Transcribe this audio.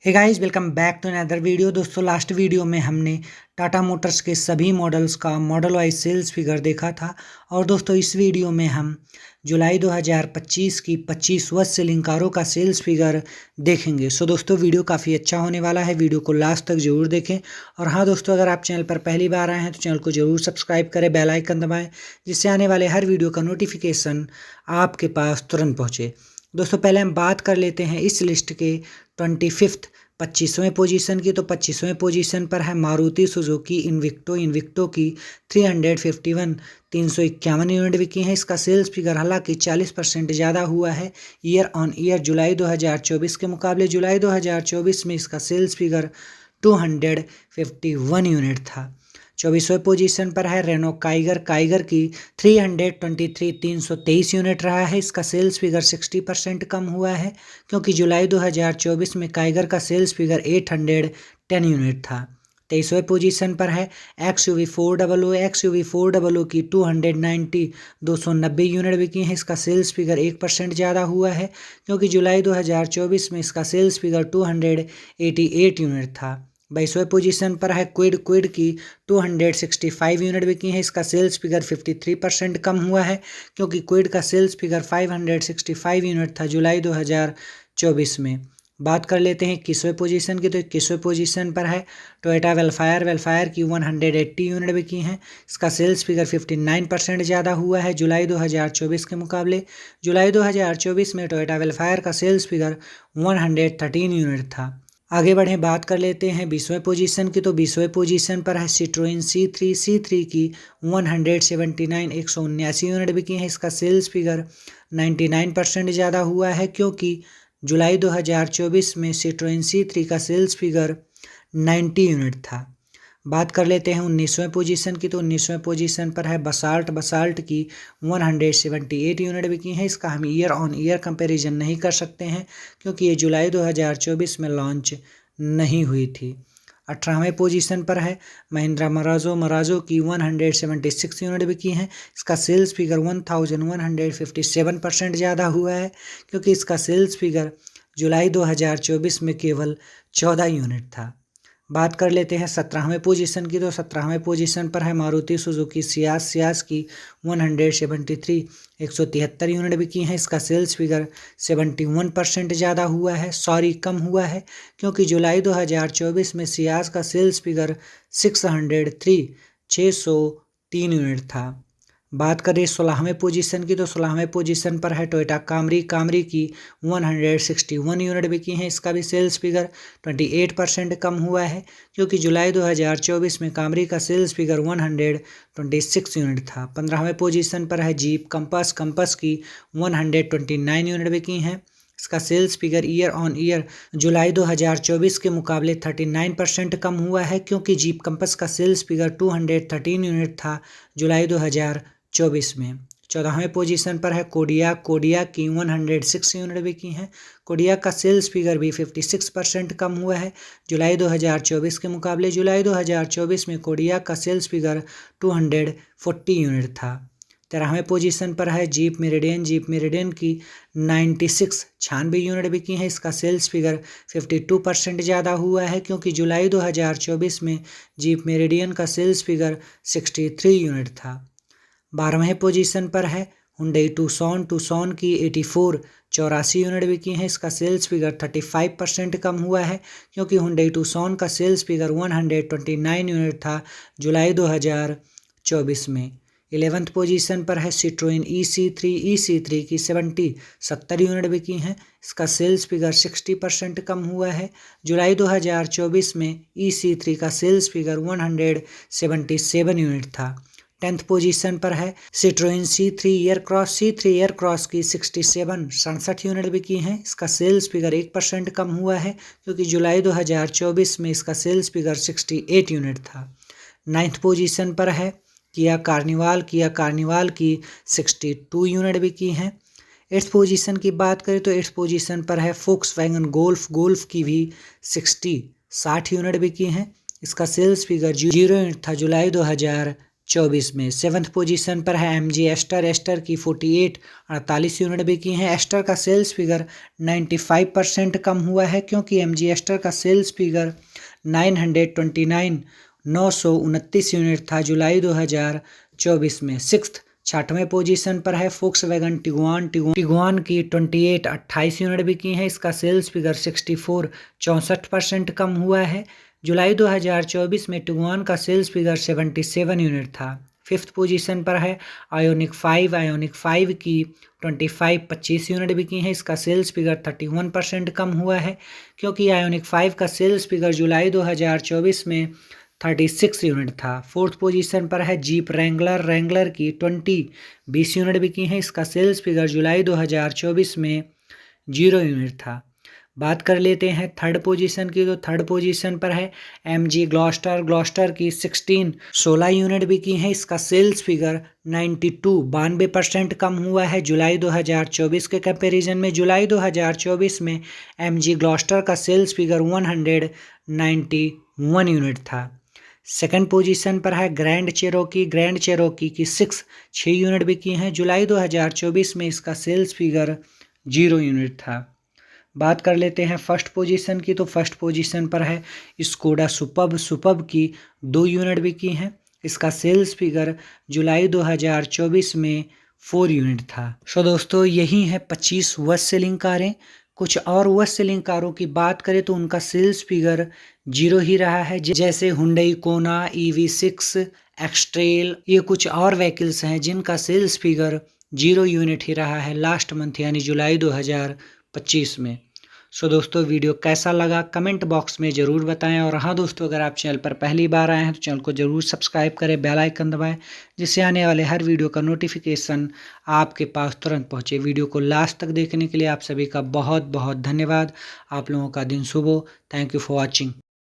Hey guys, welcome back to another video. दोस्तों, last video में हमने टाटा मोटर्स के सभी मॉडल्स का मॉडल वाइज सेल्स फिगर देखा था। और दोस्तों, इस वीडियो में हम जुलाई 2025 की 25 वर्ष सेलिंग कारों का सेल्स फिगर देखेंगे। दोस्तों, वीडियो काफ़ी अच्छा होने वाला है, वीडियो को लास्ट तक जरूर देखें। और हाँ दोस्तों, अगर आप चैनल पर पहली बार आए हैं तो चैनल को जरूर सब्सक्राइब करें, बेल आइकन दबाएं, जिससे आने वाले हर वीडियो का नोटिफिकेशन आपके पास तुरंत पहुँचे। दोस्तों, पहले हम बात कर लेते हैं इस लिस्ट के 25th 25वें पोजीशन की। तो 25वें पोजीशन पर है मारुति सुजुकी इन्विक्टो की 351 यूनिट बिकी हैं। इसका सेल्स फिगर हालांकि 40% ज़्यादा हुआ है ईयर ऑन ईयर जुलाई 2024 के मुकाबले। जुलाई 2024 में इसका सेल्स फिगर 251 यूनिट था। 24वें पोजीशन पर है रेनो काइगर की 323 यूनिट रहा है। इसका सेल्स फिगर 60% कम हुआ है, क्योंकि जुलाई 2024 में काइगर का सेल्स फिगर 810 यूनिट था। 23वें पोजीशन पर है XUV 400 की 290 यूनिट बिकी हैं। इसका सेल्स फिगर 1% ज़्यादा हुआ है, क्योंकि जुलाई 2024 में इसका सेल्स फिगर 288 यूनिट था। 22वें पोजीशन पर है क्विड की 265 यूनिट बिकी हैं। इसका सेल्स फिगर 53% कम हुआ है, क्योंकि क्विड का सेल्स फिगर 565 यूनिट था जुलाई 2024 में। बात कर लेते हैं 21वें पोजीशन की। तो 21वें पोजीशन पर है टोयोटा वेलफायर की 180 यूनिट बिकी हैं। इसका सेल्स फिगर 59% ज़्यादा हुआ है जुलाई 2024 के मुकाबले। जुलाई 2024 में टोयोटा वेलफायर का सेल्स फिगर 113 यूनिट था। आगे बढ़ें, बात कर लेते हैं 20वें पोजीशन की। तो 20वें पोजीशन पर है सिट्रोइन C3 की 179 यूनिट बिकी हैं। इसका सेल्स फिगर 99% ज़्यादा हुआ है, क्योंकि जुलाई 2024 में सिट्रोइन C3 का सेल्स फिगर 90 यूनिट था। बात कर लेते हैं 19वें पोजीशन की। तो 19वें पोजीशन पर है बसाल्ट की 178 यूनिट बिकी हैं। इसका हम ईयर ऑन ईयर कंपैरिजन नहीं कर सकते हैं, क्योंकि ये जुलाई 2024 में लॉन्च नहीं हुई थी। 18वें पोजीशन पर है महिंद्रा मराजो की 176 यूनिट बिकी हैं। इसका सेल्स फिगर 1157% ज़्यादा हुआ है, क्योंकि इसका सेल्स फिगर जुलाई 2024 में केवल 14 यूनिट था। बात कर लेते हैं 17वें पोजीशन की। तो 17वें पोजीशन पर है मारुति सुजुकी सियाज की 173 यूनिट बिकी हैं। इसका सेल्स फिगर 71% ज़्यादा हुआ है, कम हुआ है, क्योंकि जुलाई 2024 में सियाज का सेल्स फिगर 603 यूनिट था। बात करें 16वें पोजीशन की। तो 16वें पोजीशन पर है टोयोटा कामरी की 161 यूनिट बिकी हैं। इसका भी सेल्स फिगर 28% कम हुआ है, क्योंकि जुलाई 2024 में कामरी का सेल्स फिगर 126 यूनिट था। 15वें पोजीशन पर है जीप कंपस की 129 यूनिट बिकी हैं। इसका sales figure year on year जुलाई 2024 के मुकाबले 39% कम हुआ है, क्योंकि जीप कंपस का सेल्स फिगर 213 यूनिट था जुलाई 2024 में। 14वें पोजीशन पर है कोडिया की 106 यूनिट बिकी हैं। कोडिया का सेल्स फिगर भी 56% कम हुआ है जुलाई 2024 के मुकाबले। जुलाई 2024 में कोडिया का सेल्स फिगर 240 यूनिट था। 13वें पोजीशन पर है जीप मेरिडियन की 96 यूनिट बिकी हैं। इसका सेल्स फिगर 52% ज़्यादा हुआ है, क्योंकि जुलाई 2024 में जीप मेरिडियन का सेल्स फिगर 63 यूनिट था। 12वें पोजीशन पर है हुंडई टूसॉन की 84 यूनिट बिकी हैं। इसका सेल्स फिगर 35% कम हुआ है, क्योंकि हुंडई टूसॉन का सेल्स फिगर 129 यूनिट था जुलाई 2024 में। 11th पोजीशन पर है सिट्रोइन EC3 की 70 यूनिट बिकी हैं। इसका सेल्स फिगर 60% कम हुआ है जुलाई 2024 में। EC3 का सेल्स फिगर 177 यूनिट था। 10th पोजीशन पर है सिट्रोइन C3 एयरक्रॉस की 67 यूनिट बिकी हैं। इसका सेल्स फिगर 1% कम हुआ है, क्योंकि जुलाई 2024 में इसका सेल्स फिगर 68 यूनिट था। 9th पोजीशन पर है किया कार्निवाल की 62 यूनिट बिकी हैं। 8th पोजीशन की बात करें तो 8th पोजीशन पर है फोक्सवैगन गोल्फ की भी 60 यूनिट बिकी हैं। इसका सेल्स फिगर 0 यूनिट था जुलाई 2024 2024 में। 7th पोजीशन पर है MG एस्टर। एस्टर की 48 यूनिट बिकी हैं। एस्टर का सेल्स फिगर 95% कम हुआ है, क्योंकि MG एस्टर का सेल्स फिगर 929 यूनिट था जुलाई 2024 में। 6वें पोजीशन पर है फोक्सवैगन टिगुआन की 28 यूनिट बिकी हैं। इसका सेल्स फिगर 64% कम हुआ है। जुलाई 2024 में टिगुआन का सेल्स फिगर 77 यूनिट था। 5th पोजीशन पर है आयोनिक 5 की 25 यूनिट बिकी हैं। इसका सेल्स फिगर 31% कम हुआ है, क्योंकि आयोनिक 5 का सेल्स फिगर जुलाई 2024 में 36 यूनिट था। 4th पोजीशन पर है जीप रैंगलर की 20 यूनिट बिकी हैं। इसका सेल्स फिगर जुलाई 2024 में 0 यूनिट था। बात कर लेते हैं 3rd पोजीशन की, तो 3rd पोजीशन पर है MG ग्लॉस्टर की 16 यूनिट बिकी हैं। इसका सेल्स फिगर 92% कम हुआ है जुलाई 2024 के कंपैरिजन में। जुलाई 2024 में MG ग्लॉस्टर का सेल्स फिगर 191 यूनिट था। 2nd पोजीशन पर है ग्रैंड चेरोकी की 6 यूनिट बिकी हैं। जुलाई 2024 में इसका सेल्स फिगर 0 यूनिट था। बात कर लेते हैं 1st पोजीशन की, तो 1st पोजीशन पर है स्कोडा सुपर्ब की 2 यूनिट बिकी हैं। इसका सेल्स फिगर जुलाई 2024 में 4 यूनिट था। सो दोस्तों, यही है 25 वर्स्ट सेलिंग कारें। कुछ और वर्स्ट सेलिंग कारों की बात करें तो उनका सेल्स फिगर 0 ही रहा है, जैसे हुंडई कोना, EV6, एक्सट्रेल। ये कुछ और व्हीकल्स हैं जिनका सेल्स फिगर 0 यूनिट ही रहा है लास्ट मंथ यानी जुलाई 2025 में। सो दोस्तों, वीडियो कैसा लगा कमेंट बॉक्स में ज़रूर बताएं। और हाँ दोस्तों, अगर आप चैनल पर पहली बार आए हैं तो चैनल को ज़रूर सब्सक्राइब करें, बेल आइकन दबाएं, जिससे आने वाले हर वीडियो का नोटिफिकेशन आपके पास तुरंत पहुंचे। वीडियो को लास्ट तक देखने के लिए आप सभी का बहुत बहुत धन्यवाद। आप लोगों का दिन शुभ हो। Thank you for watching.